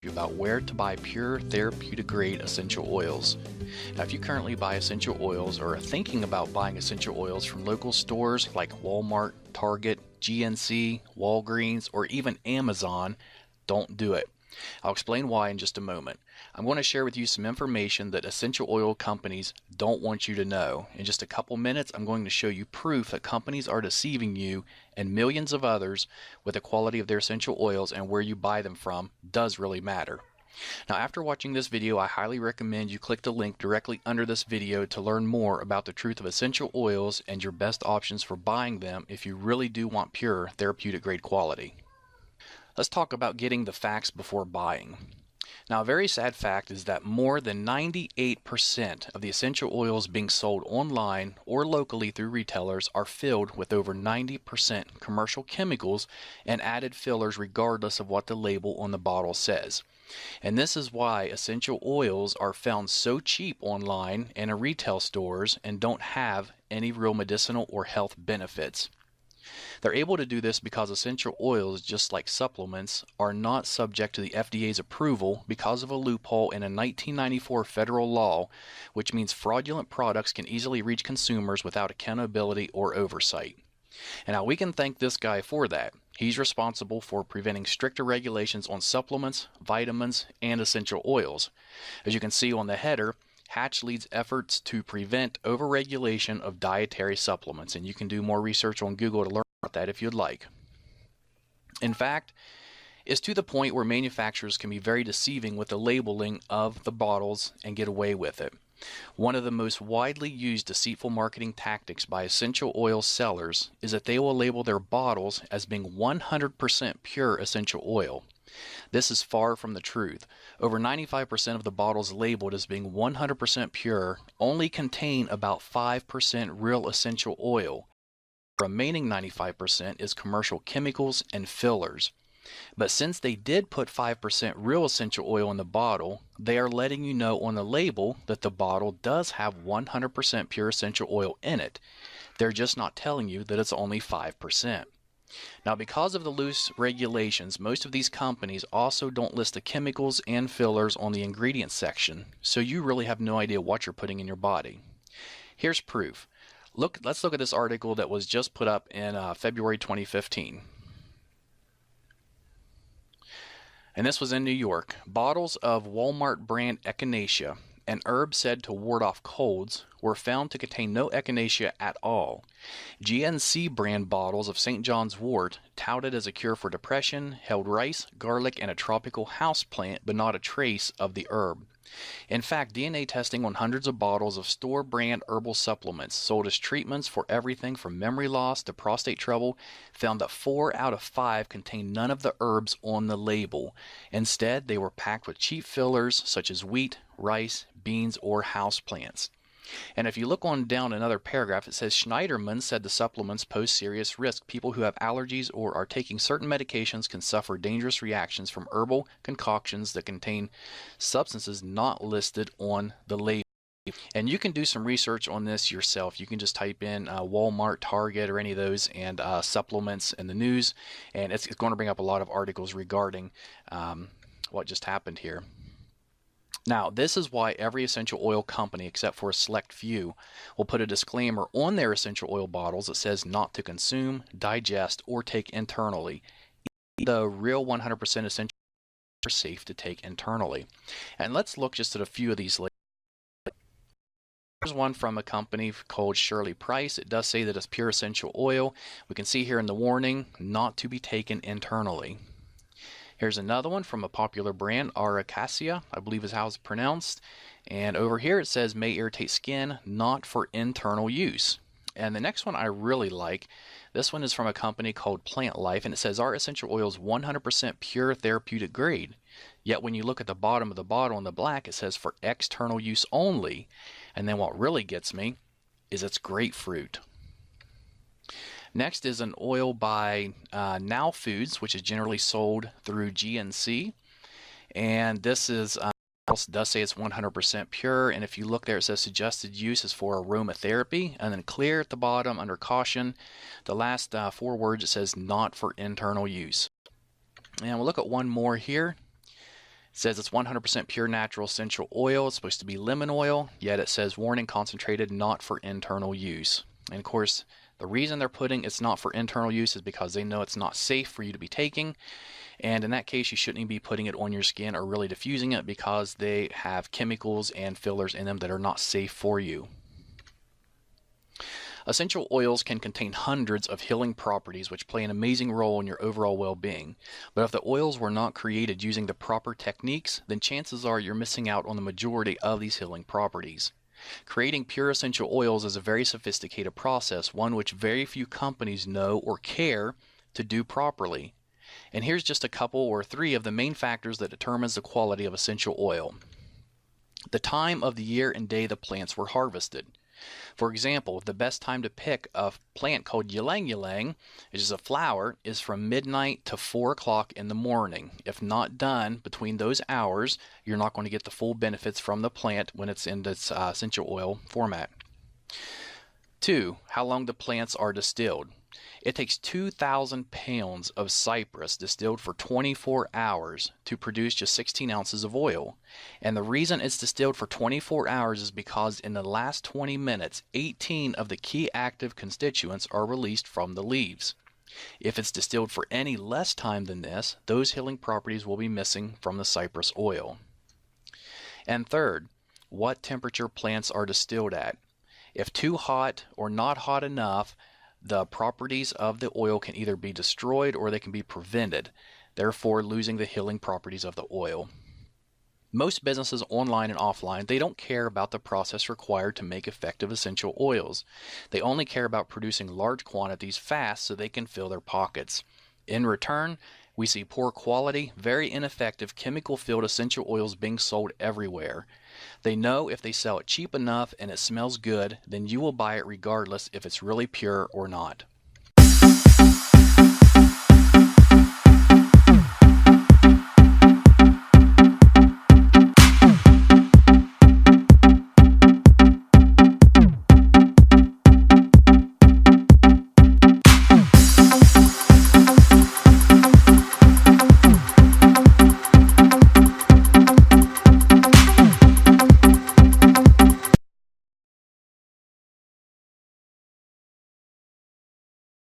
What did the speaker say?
about where to buy pure therapeutic grade essential oils. Now, if you currently buy essential oils or are thinking about buying essential oils from local stores like Walmart, Target, GNC, Walgreens, or even Amazon, don't do it. I'll explain why in just a moment. I'm going to share with you some information that essential oil companies don't want you to know. In just a couple minutes, I'm going to show you proof that companies are deceiving you and millions of others with the quality of their essential oils, and where you buy them from does really matter. Now, after watching this video, I highly recommend you click the link directly under this video to learn more about the truth of essential oils and your best options for buying them if you really do want pure therapeutic grade quality. Let's talk about getting the facts before buying. Now, a very sad fact is that more than 98% of the essential oils being sold online or locally through retailers are filled with over 90% commercial chemicals and added fillers regardless of what the label on the bottle says. And this is why essential oils are found so cheap online and in retail stores and don't have any real medicinal or health benefits. They're able to do this because essential oils, just like supplements, are not subject to the FDA's approval because of a loophole in a 1994 federal law, which means fraudulent products can easily reach consumers without accountability or oversight. And now we can thank this guy for that. He's responsible for preventing stricter regulations on supplements, vitamins, and essential oils. As you can see on the header, Hatch leads efforts to prevent overregulation of dietary supplements, and you can do more research on Google to learn about that if you'd like. In fact, it's to the point where manufacturers can be very deceiving with the labeling of the bottles and get away with it. One of the most widely used deceitful marketing tactics by essential oil sellers is that they will label their bottles as being 100% pure essential oil. This is far from the truth. Over 95% of the bottles labeled as being 100% pure only contain about 5% real essential oil. The remaining 95% is commercial chemicals and fillers. But since they did put 5% real essential oil in the bottle, they are letting you know on the label that the bottle does have 100% pure essential oil in it. They're just not telling you that it's only 5%. Now, because of the loose regulations, most of these companies also don't list the chemicals and fillers on the ingredients section, so you really have no idea what you're putting in your body. Here's proof. Let's look at this article that was just put up in February 2015. And this was in New York. Bottles of Walmart brand echinacea, an herb said to ward off colds, were found to contain no echinacea at all. GNC brand bottles of St. John's wort, touted as a cure for depression, held rice, garlic, and a tropical house plant, but not a trace of the herb. In fact, DNA testing on hundreds of bottles of store brand herbal supplements sold as treatments for everything from memory loss to prostate trouble found that 4 out of 5 contained none of the herbs on the label. Instead, they were packed with cheap fillers such as wheat, rice, beans, or house plants. And if you look on down another paragraph, it says Schneiderman said the supplements pose serious risk. People who have allergies or are taking certain medications can suffer dangerous reactions from herbal concoctions that contain substances not listed on the label. And you can do some research on this yourself. You can just type in Walmart, Target, or any of those, and supplements in the news, and it's going to bring up a lot of articles regarding what just happened here. Now, this is why every essential oil company, except for a select few, will put a disclaimer on their essential oil bottles that says not to consume, digest, or take internally. Even though real 100% essential oils are safe to take internally. And let's look just at a few of these labels. Here's one from a company called Shirley Price. It does say that it's pure essential oil. We can see here in the warning, not to be taken internally. Here's another one from a popular brand, Acacia, I believe is how it's pronounced. And over here it says may irritate skin, not for internal use. And the next one I really like. This one is from a company called Plant Life, and it says our essential oil is 100% pure therapeutic grade. Yet when you look at the bottom of the bottle in the black, it says for external use only. And then what really gets me is it's grapefruit. Next is an oil by Now Foods, which is generally sold through GNC. And this is does say it's 100% pure, and if you look there, it says suggested use is for aromatherapy, and then clear at the bottom under caution. The last 4 words, it says not for internal use. And we'll look at one more here. says it's 100% pure natural essential oil. It's supposed to be lemon oil, yet it says warning concentrated, not for internal use. And of course, the reason they're putting it's not for internal use is because they know it's not safe for you to be taking. And in that case, you shouldn't even be putting it on your skin or really diffusing it because they have chemicals and fillers in them that are not safe for you. Essential oils can contain hundreds of healing properties which play an amazing role in your overall well-being. But if the oils were not created using the proper techniques, then chances are you're missing out on the majority of these healing properties. Creating pure essential oils is a very sophisticated process, one which very few companies know or care to do properly. And here's just a couple or three of the main factors that determines the quality of essential oil. The time of the year and day the plants were harvested. For example, the best time to pick a plant called ylang ylang, which is a flower, is from midnight to 4 o'clock in the morning. If not done between those hours, you're not going to get the full benefits from the plant when it's in its essential oil format. 2. How long the plants are distilled. It takes 2,000 pounds of cypress distilled for 24 hours to produce just 16 ounces of oil. And the reason it's distilled for 24 hours is because in the last 20 minutes, 18 of the key active constituents are released from the leaves. If it's distilled for any less time than this, those healing properties will be missing from the cypress oil. And third, what temperature plants are distilled at. If too hot or not hot enough, the properties of the oil can either be destroyed or they can be prevented, therefore losing the healing properties of the oil. Most businesses online and offline, they don't care about the process required to make effective essential oils. They only care about producing large quantities fast so they can fill their pockets. In return, we see poor quality, very ineffective chemical-filled essential oils being sold everywhere. They know if they sell it cheap enough and it smells good, then you will buy it regardless if it's really pure or not.